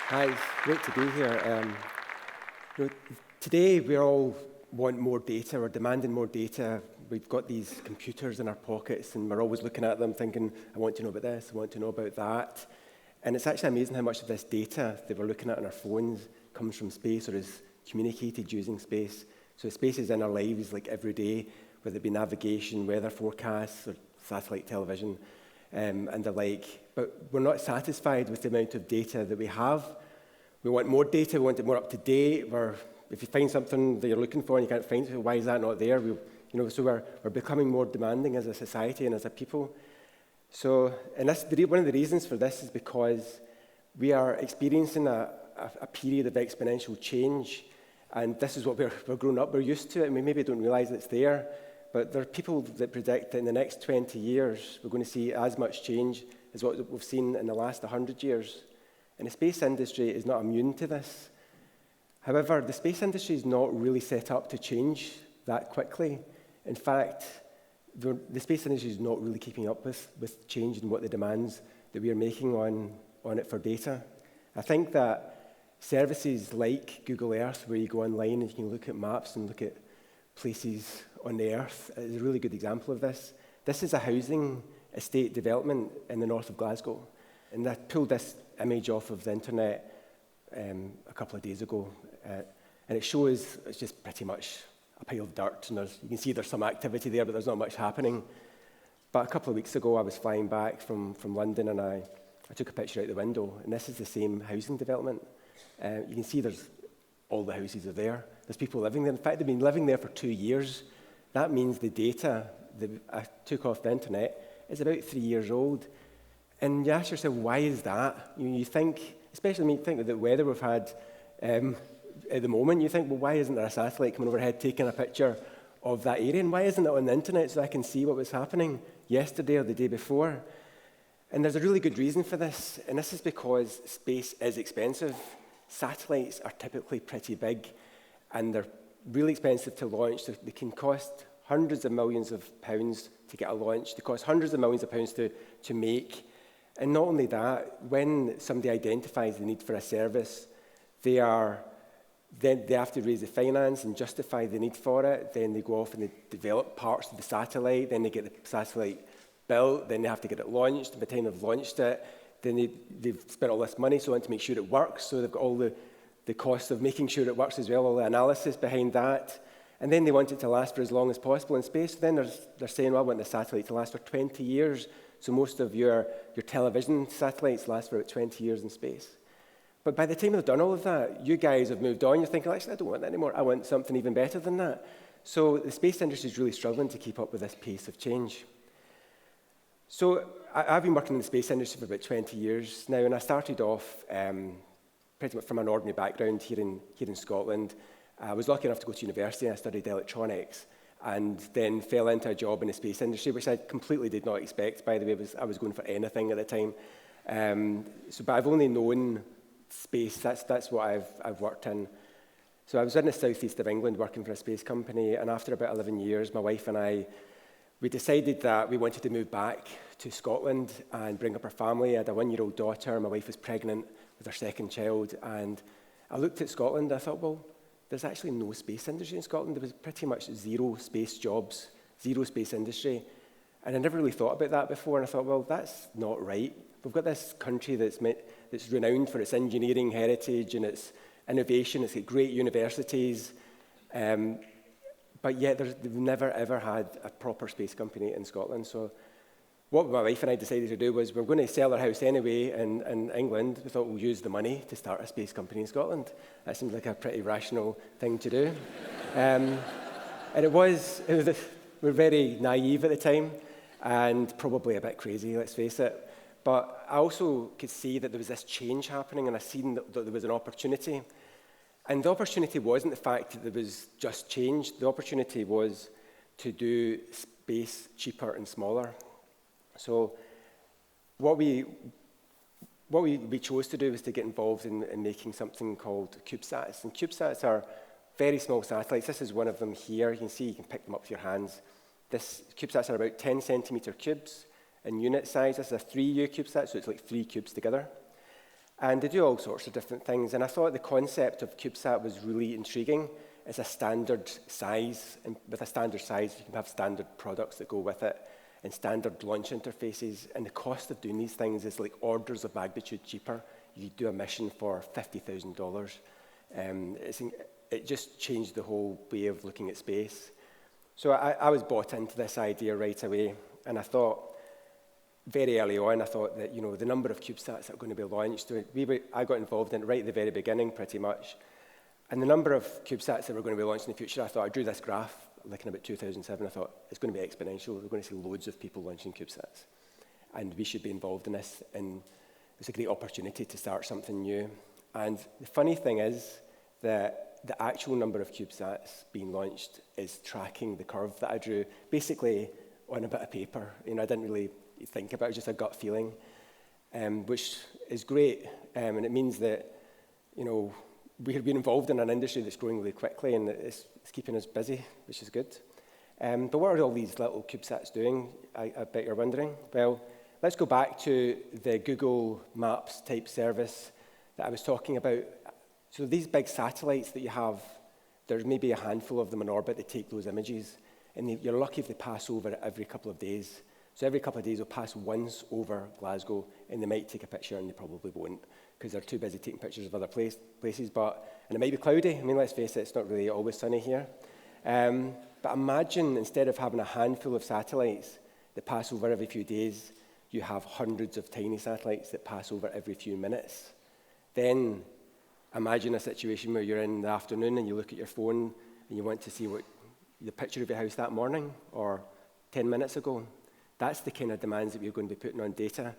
Hi, it's great to be here. You know, today we all want more data, we're demanding more data. We've got these computers in our pockets and we're always looking at them thinking, I want to know about this, I want to know about that. And it's actually amazing how much of this data that we're looking at on our phones comes from space or is communicated using space. So space is in our lives like every day, whether it be navigation, weather forecasts, or satellite television, and the like. But we're not satisfied with the amount of data that we have. We want more data, we want it more up to date. If you find something that you're looking for and you can't find it, why is that not there? So we're becoming more demanding as a society and as a people. So, and one of the reasons for this is because we are experiencing a period of exponential change, and this is what we're growing up, we're used to it, and we maybe don't realize it's there, but there are people that predict that in the next 20 years, we're going to see as much change as what we've seen in the last 100 years. And the space industry is not immune to this. However, the space industry is not really set up to change that quickly. In fact, the space industry is not really keeping up with change and what the demands that we are making on it for data. I think that services like Google Earth, where you go online and you can look at maps and look at places on the Earth, is a really good example of this. This is a housing estate development in the north of Glasgow. And I pulled this image off of the internet a couple of days ago. And it shows it's just pretty much a pile of dirt. And you can see there's some activity there, but there's not much happening. But a couple of weeks ago, I was flying back from London, and I took a picture out the window. And this is the same housing development. You can see all the houses are there. There's people living there. In fact, they've been living there for 2 years. That means the data that I took off the internet is about 3 years old. And you ask yourself, why is that? You think, especially when you think of the weather we've had at the moment, you think, well, why isn't there a satellite coming overhead taking a picture of that area? And why isn't it on the internet so I can see what was happening yesterday or the day before? And there's a really good reason for this, and this is because space is expensive. Satellites are typically pretty big, and they're really expensive to launch. They can cost hundreds of millions of pounds to get a launch. They cost hundreds of millions of pounds to make. And not only that, when somebody identifies the need for a service, they have to raise the finance and justify the need for it. Then they go off and they develop parts of the satellite. Then they get the satellite built. Then they have to get it launched. By the time they've launched it, then they've spent all this money, so they want to make sure it works. So they've got all the costs of making sure it works as well, all the analysis behind that. And then they want it to last for as long as possible in space. So then they're saying, well, I want the satellite to last for 20 years. So most of your television satellites last for about 20 years in space. But by the time they've done all of that, you guys have moved on. You're thinking, actually, I don't want that anymore. I want something even better than that. So the space industry is really struggling to keep up with this pace of change. So I've been working in the space industry for about 20 years now, and I started off pretty much from an ordinary background here in Scotland. I was lucky enough to go to university, and I studied electronics, and then fell into a job in the space industry, which I completely did not expect, by the way. I was going for anything at the time. But I've only known space. That's what I've worked in. So I was in the southeast of England working for a space company, and after about 11 years, my wife and I, we decided that we wanted to move back to Scotland and bring up our family. I had a 1-year-old daughter. My wife was pregnant with her second child, and I looked at Scotland. I thought, well, there's actually no space industry in Scotland. There was pretty much zero space jobs, zero space industry. And I never really thought about that before, and I thought, well, that's not right. We've got this country that's renowned for its engineering heritage and its innovation. It's got great universities, but yet they've never, ever had a proper space company in Scotland. So what my wife and I decided to do was we're going to sell our house anyway in England. We thought we'll use the money to start a space company in Scotland. That seemed like a pretty rational thing to do. And we were very naive at the time and probably a bit crazy, let's face it. But I also could see that there was this change happening, and I seen that there was an opportunity. And the opportunity wasn't the fact that there was just change. The opportunity was to do space cheaper and smaller. So what we chose to do was to get involved in making something called cubesats. And cubesats are very small satellites. This is one of them here. You can see, you can pick them up with your hands. Cubesats are about 10 centimeter cubes in unit size. This is a 3U CubeSat, so it's like 3 cubes together. And they do all sorts of different things. And I thought the concept of CubeSat was really intriguing. It's a standard size, and with a standard size, you can have standard products that go with it, and standard launch interfaces. And the cost of doing these things is like orders of magnitude cheaper. You do a mission for $50,000. It just changed the whole way of looking at space. So I was bought into this idea right away, and I thought, very early on, I thought that, the number of CubeSats that are going to be launched, I got involved in it right at the very beginning, pretty much. And the number of CubeSats that were going to be launched in the future, I thought, I drew this graph, like in about 2007, I thought, it's going to be exponential. We're going to see loads of people launching CubeSats. And we should be involved in this, and it's a great opportunity to start something new. And the funny thing is that the actual number of CubeSats being launched is tracking the curve that I drew, basically on a bit of paper. I didn't really think about it, just a gut feeling, which is great. And it means that, we've been involved in an industry that's growing really quickly, and it's keeping us busy, which is good. But what are all these little CubeSats doing, I bet you're wondering? Well, let's go back to the Google Maps type service that I was talking about. So these big satellites that you have, there's maybe a handful of them in orbit that take those images, and you're lucky if they pass over every couple of days. So every couple of days they'll pass once over Glasgow, and they might take a picture, and they probably won't, because they're too busy taking pictures of other places. And it might be cloudy. Let's face it, it's not really always sunny here. But imagine, instead of having a handful of satellites that pass over every few days, you have hundreds of tiny satellites that pass over every few minutes. Then imagine a situation where you're in the afternoon and you look at your phone and you want to see the picture of your house that morning or 10 minutes ago. That's the kind of demands that we're going to be putting on data.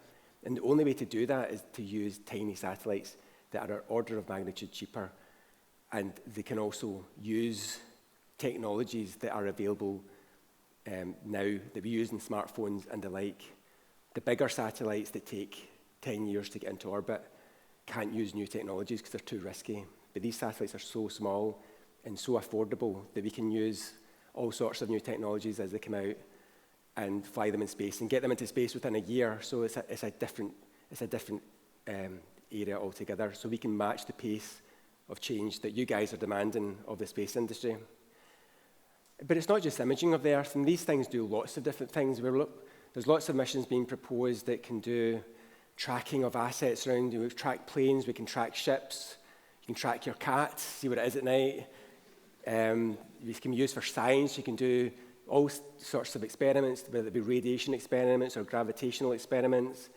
And the only way to do that is to use tiny satellites that are an order of magnitude cheaper. And they can also use technologies that are available now that we use in smartphones and the like. The bigger satellites that take 10 years to get into orbit can't use new technologies because they're too risky. But these satellites are so small and so affordable that we can use all sorts of new technologies as they come out and fly them in space and get them into space within a year. So it's a different area altogether. So we can match the pace of change that you guys are demanding of the space industry. But it's not just imaging of the Earth, and these things do lots of different things. There's lots of missions being proposed that can do tracking of assets around. We track planes, we can track ships, you can track your cat, see what it is at night. You can use for science, you can do all sorts of experiments, whether it be radiation experiments or gravitational experiments.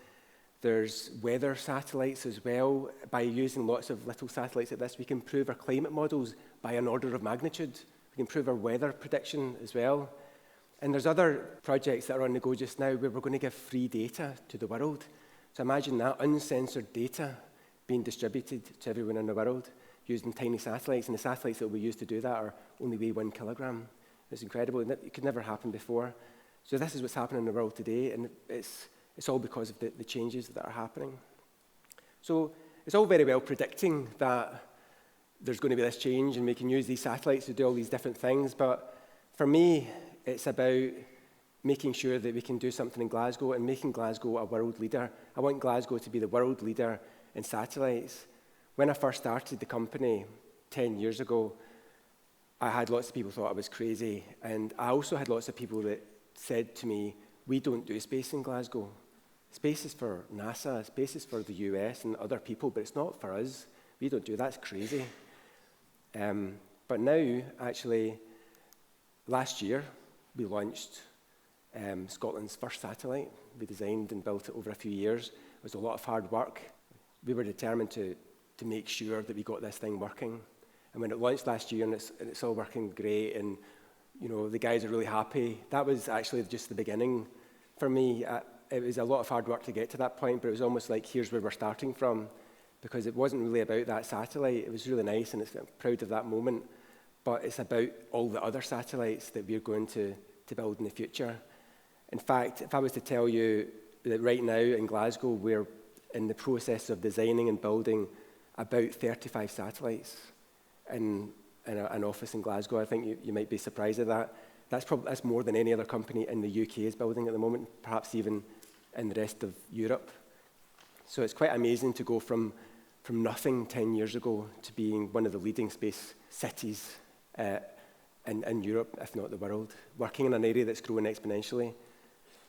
There's weather satellites as well. By using lots of little satellites like this, we can improve our climate models by an order of magnitude. We can improve our weather prediction as well. And there's other projects that are on the go just now where we're going to give free data to the world. So imagine that, uncensored data being distributed to everyone in the world using tiny satellites. And the satellites that we use to do that are only weigh 1 kilogram. It's incredible. It could never happen before. So this is what's happening in the world today, and it's all because of the changes that are happening. So it's all very well predicting that there's going to be this change, and we can use these satellites to do all these different things. But for me, it's about making sure that we can do something in Glasgow and making Glasgow a world leader. I want Glasgow to be the world leader in satellites. When I first started the company 10 years ago, I had lots of people thought I was crazy, and I also had lots of people that said to me, we don't do space in Glasgow. Space is for NASA, space is for the US and other people, but it's not for us. We don't do that, that's crazy. But now, actually, last year, we launched Scotland's first satellite. We designed and built it over a few years. It was a lot of hard work. We were determined to make sure that we got this thing working. And when it launched last year, and it's all working great, and the guys are really happy, that was actually just the beginning for me. It was a lot of hard work to get to that point, but it was almost like here's where we're starting from, because it wasn't really about that satellite. It was really nice, and I'm proud of that moment, but it's about all the other satellites that we're going to build in the future. In fact, if I was to tell you that right now in Glasgow, we're in the process of designing and building about 35 satellites in an office in Glasgow, I think you might be surprised at that. That's more than any other company in the UK is building at the moment, perhaps even in the rest of Europe. So it's quite amazing to go from from nothing 10 years ago to being one of the leading space cities in Europe, if not the world, working in an area that's growing exponentially.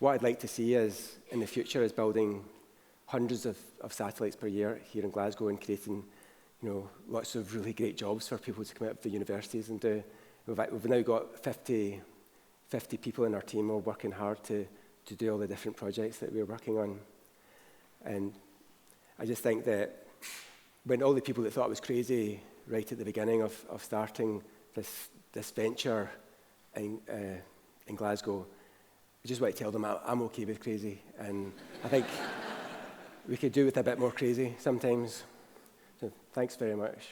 What I'd like to see is, in the future, is building hundreds of satellites per year here in Glasgow and creating, lots of really great jobs for people to come out of the universities and do. We've now got 50 people in our team all working hard to do all the different projects that we're working on. And I just think that when all the people that thought it was crazy right at the beginning of starting this venture in Glasgow, I just want to tell them I'm okay with crazy, and I think we could do with a bit more crazy sometimes. So thanks very much.